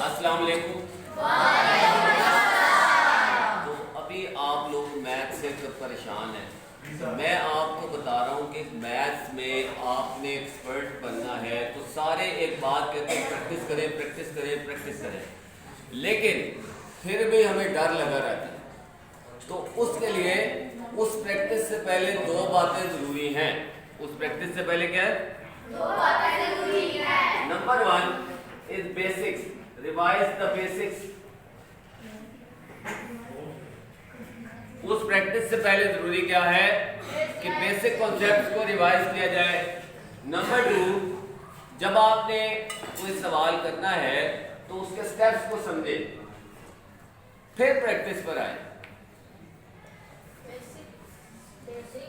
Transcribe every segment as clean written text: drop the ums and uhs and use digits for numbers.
अस्सलाम वालेकुम। तो अभी आप लोग मैथ से परेशान हैं। मैं आपको बता रहा हूँ कि मैथ्स में आपने एक्सपर्ट बनना है तो सारे एक बात कहते हैं प्रैक्टिस करें प्रैक्टिस करें प्रैक्टिस करें, लेकिन फिर भी हमें डर लगा रहता है। तो उसके लिए उस प्रैक्टिस से पहले दो बातें ज़रूरी हैं। उस प्रैक्टिस से पहले क्या है? दो बातें ज़रूरी हैं। Number 1 is basics, revise the basics. उस प्रैक्टिस से पहले जरूरी क्या है कि बेसिक कॉन्सेप्ट्स को रिवाइज किया जाए। नंबर 2, जब आपने कोई सवाल करना है तो उसके स्टेप्स को समझे, फिर प्रैक्टिस पर आए।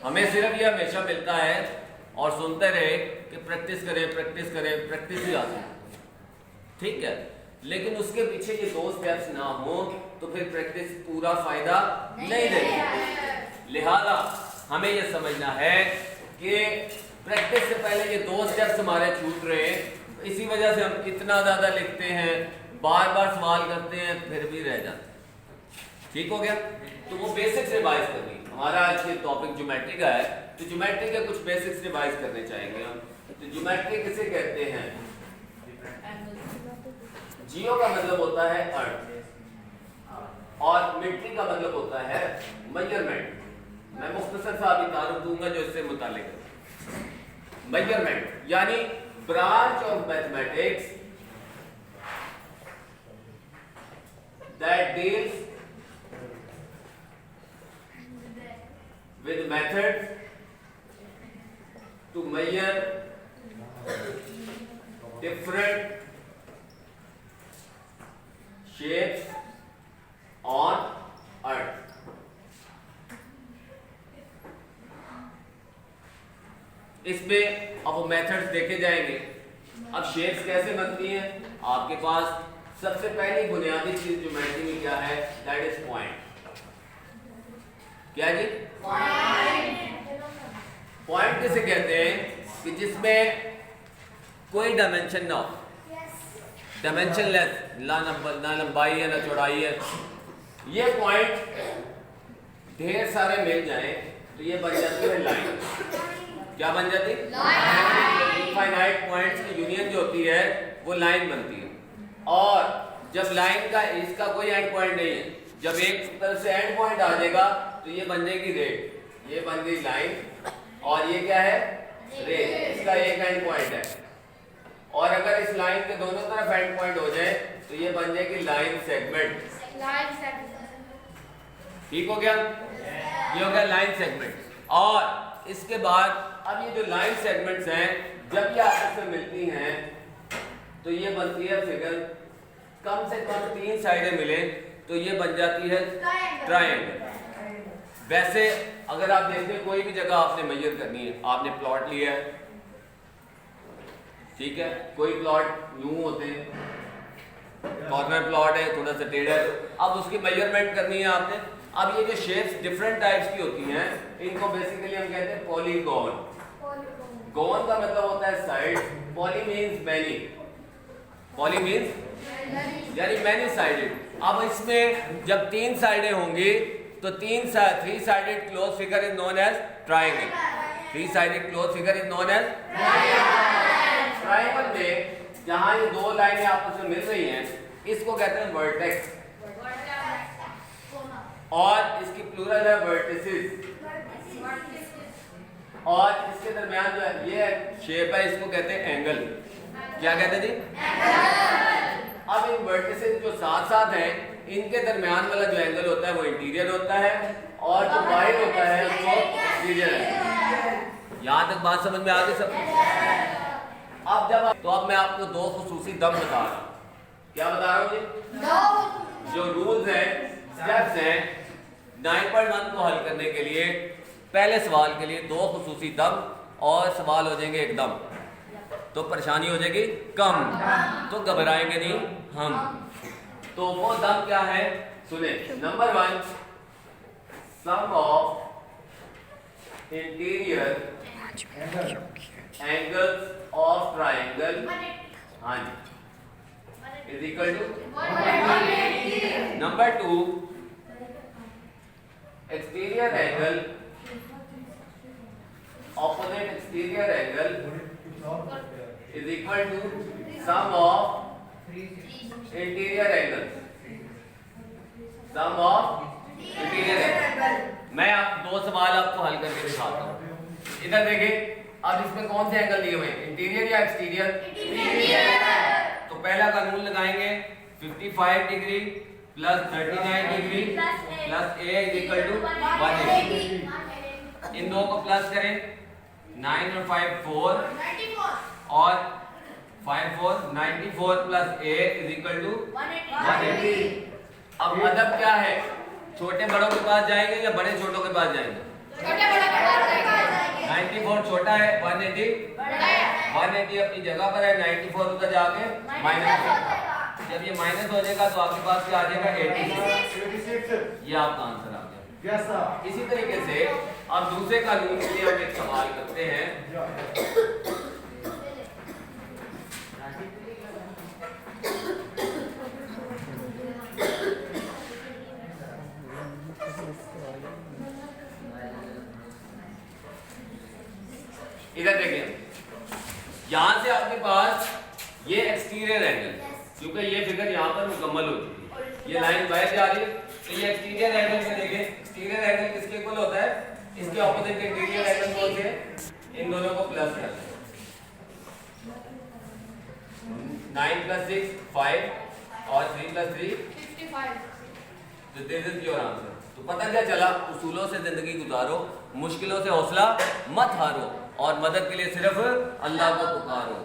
हमें सिर्फ ये हमेशा मिलता है और सुनते रहे कि प्रैक्टिस करें प्रैक्टिस करें, प्रैक्टिस ही आती है, ठीक है, लेकिन उसके पीछे ये दो स्टेप्स ना हो तो फिर प्रैक्टिस पूरा फायदा नहीं देगी। लिहाजा हमें ये समझना है कि प्रैक्टिस से पहले ये दो स्टेप्स हमारे छूट रहे हैं, इसी वजह से हम इतना ज्यादा लिखते हैं, बार बार सवाल करते हैं, फिर भी रह जाते हैं। ठीक हो गया? तो वो बेसिक्स रिवाइज करनी। हमारा आज ये टॉपिक ज्योमेट्री का है, तो ज्योमेट्री के कुछ बेसिक्स रिवाइज करने चाहेंगे हम। तो ज्योमेट्री किसे कहते हैं? जियो का मतलब होता है अर्थ और मिट्री का मतलब होता है मेजरमेंट। मैं मुख्तसर सा अभी तारुफ दूंगा जो इससे मुताल्लिक है। मेजरमेंट यानी branch of mathematics that deals with methods to measure different shapes on earth। इसमें अब वो मेथड्स देखे जाएंगे। अब शेप्स कैसे बनती हैं? आपके पास सबसे पहली बुनियादी चीज ज्योमेट्री में क्या है? That is point. क्या जी? पॉइंट किसे कहते हैं? कि जिसमें कोई डायमेंशन ना हो, डायमेंशन लेस, ना लंबाई है ना चौड़ाई है। ये पॉइंट ढेर सारे मिल जाएं तो ये बन जाती है लाइन। क्या बन जाती है? इनफाइनाइट पॉइंट्स की यूनियन जो होती है वो लाइन बनती है। और जब लाइन का इसका कोई एंड पॉइंट नहीं है, जब एक तरफ से एंड पॉइंट आ जाएगा तो ये बन जाएगी रे। ये बन गई लाइन और ये क्या है? रे। इसका एक एंड पॉइंट है। और अगर इस लाइन के दोनों तरफ एंड पॉइंट हो जाए तो ये बन जाएगी लाइन सेगमेंट। ठीक हो गया? ये हो गया लाइन सेगमेंट। और इसके बाद अब ये जो लाइन सेगमेंट्स हैं जब ये आपस में मिलती हैं तो ये बनती है फिगर। कम से कम 3 साइडें मिले तो ये बन जाती है ट्रायंगल। वैसे अगर आप देखते कोई भी जगह आपने मेजर करनी है, आपने प्लॉट लिया है, ठीक है, कोई प्लॉट यूं होते हैं, कॉर्नर प्लॉट है, थोड़ा सा टेढ़ा है, अब उसकी मेजरमेंट करनी है आपने। अब ये जो शेप्स डिफरेंट टाइप्स की होती हैं इनको बेसिकली हम कहते हैं पॉलीगॉन। गॉन का मतलब होता है side, poly means many, poly means यानी मैनी साइडेड। अब इसमें जब 3 साइडें होंगी तो 3 sided close figure is known as triangle. 3 sided close figure is known as triangle. में जहां ये दो लाइनें आपस में मिल रही हैं इसको कहते हैं वर्टेक्स और इसकी प्लूरल है वर्टिसेस। और इसके दरमियान जो है ये शेप है इसको कहते हैं एंगल। क्या कहते हैं जी? एंगल। अब इन वर्टिसेस जो साथ साथ हैं इनके दरमियान वाला जो एंगल होता है वो इंटीरियर होता है और जो बाहर होता है वो एक्सटीरियर है। यहां तक बात समझ में आ गई सब? अब अब मैं आपको 2 खुसूसी दम बता रहा हूं। क्या बता रहा हूं जी? जो रूल्स हैं, स्टेप्स हैं 9.1 को हल करने के लिए, पहले सवाल के लिए 2 खुसूसी दम और सवाल हो जाएंगे एकदम, तो परेशानी हो जाएगी कम, तो घबराएंगे नहीं हम। तो वो दम क्या है सुने। Number 1, sum of interior angles of triangle. हाँ जी, is equal to 180। Number 2, exterior angle opposite exterior angle is equal to sum of interior angles. Sum of interior angle. मैं आप दो सवाल आपको हल करके दिखाता हूँ। इधर देखिए, अब इसमें कौन से एंगल दिए हुए हैं, इंटीरियर या एक्सटीरियर? इंटीरियर। तो पहला कानून लगाएंगे, 55 degree plus 39 degree plus A is equal to 180। इन दो को प्लस करें, 9 और 5 4 और 5 4 94 plus A is equal to 180। अब मतलब क्या है, छोटे बड़ों के पास जाएंगे या बड़े छोटों के पास जाएंगे? छोटे बड़ों के पास जाएंगे। 94 छोटा है, 180 180 अपनी जगह पर है, 94 उधर जाके माइनस हो जाएगा। जब ये माइनस हो जाएगा तो आपके पास क्या आ जाएगा? 86। ये आपका आंसर आ गया। इसी तरीके से अब दूसरे कानून के लिए हम एक सवाल करते हैं। इधर देखिए, यहां से आपके पास ये एक्सटीरियर एंगल, क्योंकि ये फिगर यहां पर मुकम्मल हो चुकी है, ये लाइन बाहर जा रही है, तो ये एक्सटीरियर एंगल में देखिए, एक्सटीरियर एंगल किसके इक्वल होता है? इसके ऑपोजिट इंटीरियर एंगल कौन से? इन दोनों को प्लस कर दें। 9 + 6 5 और 3 + 3 55। तो दिस इज योर आंसर। तो पता क्या चला, उसूलों से जिंदगी गुजारो, मुश्किलों से हौसला मत हारो और मदद के लिए सिर्फ अल्लाह को पुकारो।